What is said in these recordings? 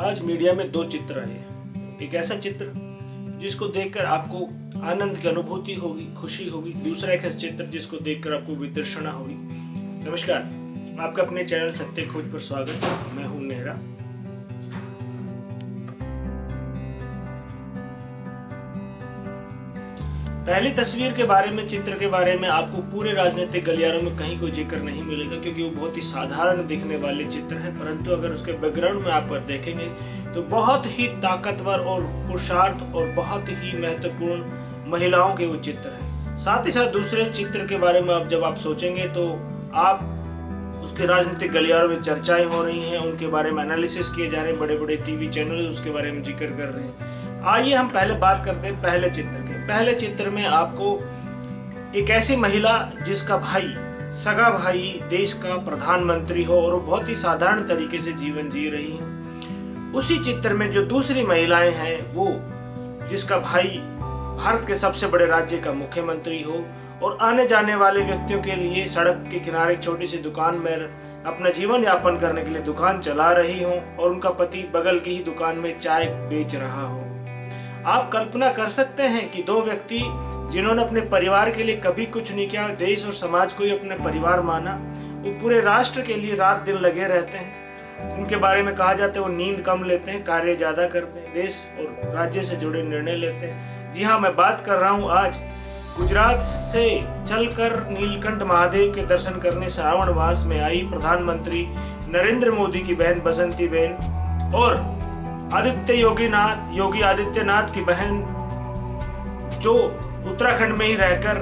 आज मीडिया में दो चित्र आए। एक ऐसा चित्र जिसको देखकर आपको आनंद की अनुभूति होगी, खुशी होगी। दूसरा एक ऐसा चित्र जिसको देखकर आपको वितृष्णा होगी। नमस्कार, आपका अपने चैनल सत्य खोज पर स्वागत। मैं हूं नेहरा। पहली तस्वीर के बारे में, चित्र के बारे में आपको पूरे राजनीतिक गलियारों में कहीं कोई जिक्र नहीं मिलेगा, क्योंकि वो बहुत ही साधारण दिखने वाले चित्र है। परंतु अगर उसके बैकग्राउंड में आप देखेंगे तो बहुत ही ताकतवर और पुरुषार्थ और बहुत ही महत्वपूर्ण महिलाओं के वो चित्र है। साथ ही साथ दूसरे चित्र के बारे में जब आप सोचेंगे तो आप उसके राजनीतिक गलियारों में चर्चाएं हो रही हैं, उनके बारे में एनालिसिस किए जा रहे हैं, बड़े बड़े टीवी चैनल उसके बारे में जिक्र कर रहे हैं। आइए हम पहले बात करते हैं पहले चित्र के। पहले चित्र में आपको एक ऐसी महिला जिसका भाई, सगा भाई देश का प्रधानमंत्री हो और वो बहुत ही साधारण तरीके से जीवन जी रही है। उसी चित्र में जो दूसरी महिलाएं हैं, वो जिसका भाई भारत के सबसे बड़े राज्य का मुख्यमंत्री हो और आने जाने वाले व्यक्तियों के लिए सड़क के किनारे एक छोटी सी दुकान में अपना जीवन यापन करने के लिए दुकान चला रही हो और उनका पति बगल की ही दुकान में चाय बेच रहा हो। आप कल्पना कर सकते हैं कि दो व्यक्ति जिन्होंने अपने परिवार के लिए कभी कुछ नहीं किया, देश और समाज को ही अपने परिवार माना, वो पूरे राष्ट्र के लिए रात दिन लगे रहते हैं। उनके बारे में कहा जाता है वो नींद कम लेते हैं, कार्य ज्यादा करते हैं, देश और राज्य से जुड़े निर्णय लेते हैं। जी हाँ, मैं बात कर रहा हूँ आज गुजरात से चलकर नीलकंठ महादेव के दर्शन करने श्रावण मास में आई प्रधानमंत्री नरेंद्र मोदी की बहन बसंती बहन और योगी आदित्यनाथ की बहन, जो उत्तराखंड में ही रहकर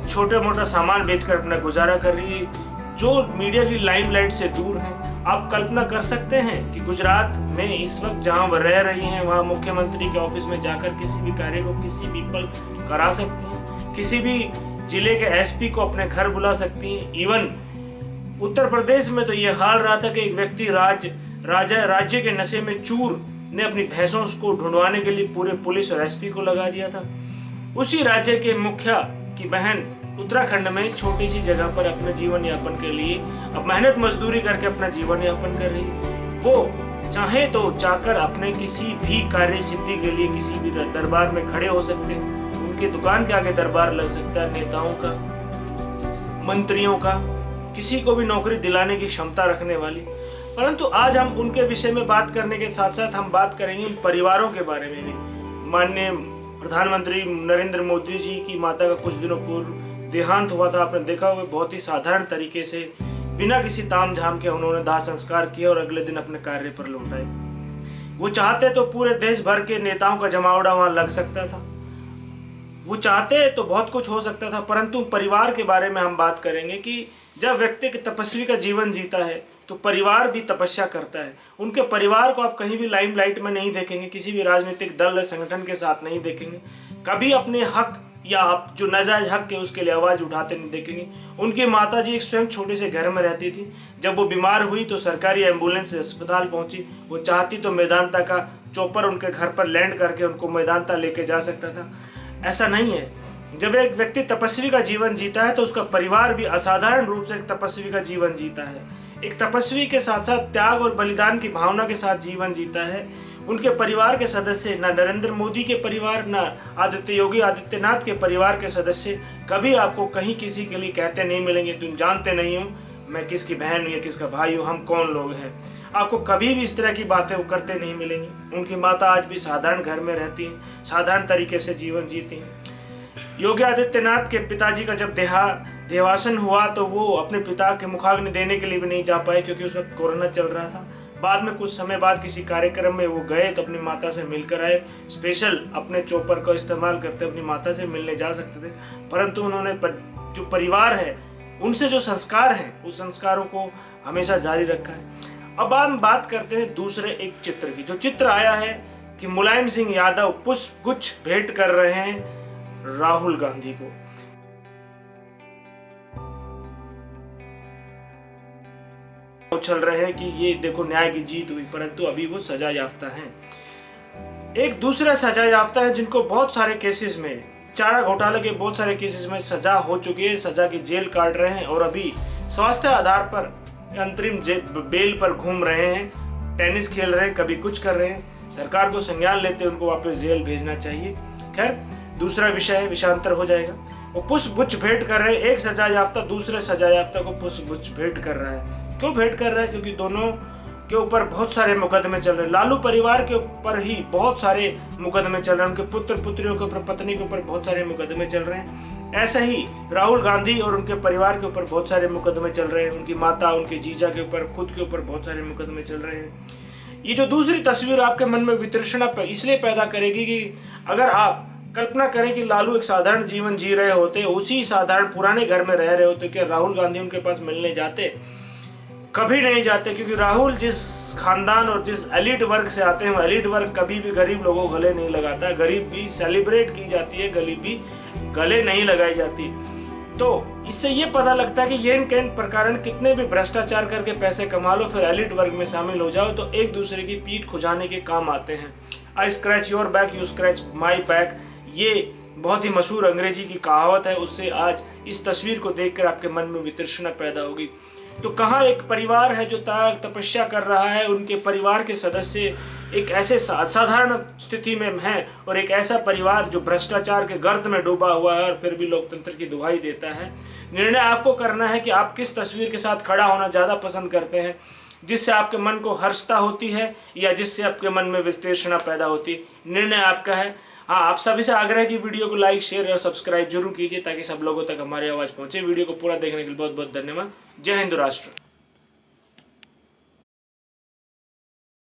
छोटे मोटा सामान बेचकर अपना गुजारा कर रही है, जो मीडिया की लाइमलाइट से दूर है। आप कल्पना कर सकते हैं कि गुजरात में इस वक्त जहां वह रह रही हैं, वहां मुख्यमंत्री के ऑफिस में जाकर किसी भी कार्य को किसी भी पल करा सकती हैं, किसी भी जिले के एसपी को अपने घर बुला सकती हैं। इवन उत्तर प्रदेश में तो ये हाल रहा था कि एक व्यक्ति राज्य के नशे में चूर ने अपनी भैंसों को ढूंढवाने के लिए पूरे पुलिस और एसपी को लगा दिया था। उसी राज्य के मुखिया की बहन उत्तराखंड में छोटी सी जगह पर अपने जीवन यापन के लिए अब मेहनत मजदूरी करके अपना जीवन यापन कर रही है। वो चाहे तो जाकर अपने किसी भी कार्य सिद्धि के लिए किसी भी दरबार में खड़े हो सकते हैं। उनके दुकान के आगे दरबार लग सकता है, नेताओं का, मंत्रियों का, किसी को भी नौकरी दिलाने की क्षमता रखने वाली। परंतु आज हम उनके विषय में बात करने के साथ साथ हम बात करेंगे उन परिवारों के बारे में भी। माननीय प्रधानमंत्री नरेंद्र मोदी जी की माता का कुछ दिनों पूर्व देहांत हुआ था। आपने देखा होगा, बहुत ही साधारण तरीके से बिना किसी ताम झाम के उन्होंने दाह संस्कार किया और अगले दिन अपने कार्य पर लौट आए। वो चाहते तो पूरे देश भर के नेताओं का जमावड़ा वहां लग सकता था, वो चाहते तो बहुत कुछ हो सकता था। परंतु परिवार के बारे में हम बात करेंगे कि जब व्यक्ति के तपस्वी का जीवन जीता है तो परिवार भी तपस्या करता है। उनके परिवार को आप कहीं भी लाइमलाइट में नहीं देखेंगे, किसी भी राजनीतिक दल या संगठन के साथ नहीं देखेंगे, कभी अपने हक या आप जो नाजायज हक है उसके लिए आवाज उठाते नहीं देखेंगे। उनकी माताजी एक स्वयं छोटे से घर में रहती थी। जब वो बीमार हुई तो सरकारी एम्बुलेंस से अस्पताल पहुंची। वो चाहती तो मैदानता का चौपर उनके घर पर लैंड करके उनको मैदानता लेके जा सकता था। ऐसा नहीं है। जब एक व्यक्ति तपस्वी का जीवन जीता है तो उसका परिवार भी असाधारण रूप से एक तपस्वी का जीवन जीता है। एक तपस्वी के साथ साथ त्याग और बलिदान की भावना के साथ जीवन जीता है। उनके परिवार के सदस्य, ना नरेंद्र मोदी के परिवार, ना योगी आदित्यनाथ के परिवार के सदस्य कभी आपको कहीं किसी के लिए कहते नहीं मिलेंगे तुम जानते नहीं हो मैं किसकी बहन या किसका भाई हूँ, हम कौन लोग हैं। आपको कभी भी इस तरह की बातें वो करते नहीं मिलेंगी। उनकी माता आज भी साधारण घर में रहती है, साधारण तरीके से जीवन जीती है। योगी आदित्यनाथ के पिताजी का जब देहावसान हुआ तो वो अपने पिता के मुखाग्नि देने के लिए भी नहीं जा पाए, क्योंकि उस वक्त कोरोना चल रहा था। बाद में कुछ समय बाद किसी कार्यक्रम में वो गए तो अपनी माता से मिलकर आए। स्पेशल अपने चौपर का इस्तेमाल करते अपनी माता से मिलने जा सकते थे, परंतु उन्होंने जो परिवार है उनसे जो संस्कार हैं उस संस्कारों को हमेशा जारी रखा है। अब हम बात करते हैं दूसरे एक चित्र की। जो चित्र आया है कि मुलायम सिंह यादव पुष्प गुच्छ भेंट कर रहे हैं राहुल गांधी को। उछल रहे हैं कि ये देखो न्याय की जीत हुई, परंतु अभी वो सजा याफ्ता हैं। एक दूसरा सजा याफ्ता है जिनको बहुत सारे केसेस में, चारा घोटाले के बहुत सारे केसेस में सजा हो चुकी है, सजा की जेल काट रहे हैं और अभी स्वास्थ्य आधार पर अंतरिम बेल पर घूम रहे हैं। टेनिस खेल रहे हैं, कभी कुछ कर रहे हैं। सरकार को संज्ञान लेते उनको वापस जेल भेजना चाहिए। खैर, दूसरा विषय है, विषयांतर हो जाएगा। वो पुष्प भेंट कर रहे हैं, एक सजा याफ्ता दूसरे सजा याफ्ता को पुष्प भेंट कर रहा है। क्यों भेंट कर रहा है? क्योंकि दोनों के ऊपर बहुत सारे मुकदमे चल रहे हैं। लालू परिवार के ऊपर ही बहुत सारे मुकदमे चल रहे हैं, उनके पुत्र पुत्रियों के ऊपर, पत्नी के ऊपर बहुत सारे मुकदमे चल रहे हैं। ऐसा ही राहुल गांधी और उनके परिवार के ऊपर बहुत सारे मुकदमे चल रहे हैं, उनकी माता, उनके जीजा के ऊपर, खुद के ऊपर बहुत सारे मुकदमे चल रहे हैं। ये जो दूसरी तस्वीर आपके मन में वितृष्णा इसलिए पैदा करेगी कि अगर आप कल्पना करें कि लालू एक साधारण जीवन जी रहे होते, उसी साधारण पुराने घर में रह रहे होते, क्या राहुल गांधी उनके पास मिलने जाते? कभी नहीं जाते, क्योंकि राहुल जिस खानदान और जिस एलिट वर्ग से आते हैं, वो एलिट वर्ग कभी भी गरीब लोगों को गले नहीं लगाता। गरीब भी सेलिब्रेट की जाती है, गरीब भी गले नहीं लगाई जाती। तो इससे ये पता लगता है कि ये इन प्रकार कितने भी भ्रष्टाचार करके पैसे कमा लो, फिर एलिट वर्ग में शामिल हो जाओ, तो एक दूसरे की पीठ खुजाने के काम आते हैं। आई scratch your back, you scratch my back, ये बहुत ही मशहूर अंग्रेजी की कहावत है। उससे आज इस तस्वीर को देखकर आपके मन में वितृष्णा पैदा होगी। तो कहाँ एक परिवार है जो तपस्या कर रहा है, उनके परिवार के सदस्य एक ऐसे साधारण स्थिति में हैं, और एक ऐसा परिवार जो भ्रष्टाचार के गर्त में डूबा हुआ है और फिर भी लोकतंत्र की दुहाई देता है। निर्णय आपको करना है कि आप किस तस्वीर के साथ खड़ा होना ज़्यादा पसंद करते हैं, जिससे आपके मन को हर्षता होती है या जिससे आपके मन में वितृष्णा पैदा होती है। निर्णय आपका है। हाँ, आप सभी से आग्रह है कि वीडियो को लाइक, शेयर और सब्सक्राइब जरूर कीजिए ताकि सब लोगों तक हमारी आवाज़ पहुंचे। वीडियो को पूरा देखने के लिए बहुत बहुत धन्यवाद। जय हिंद राष्ट्र।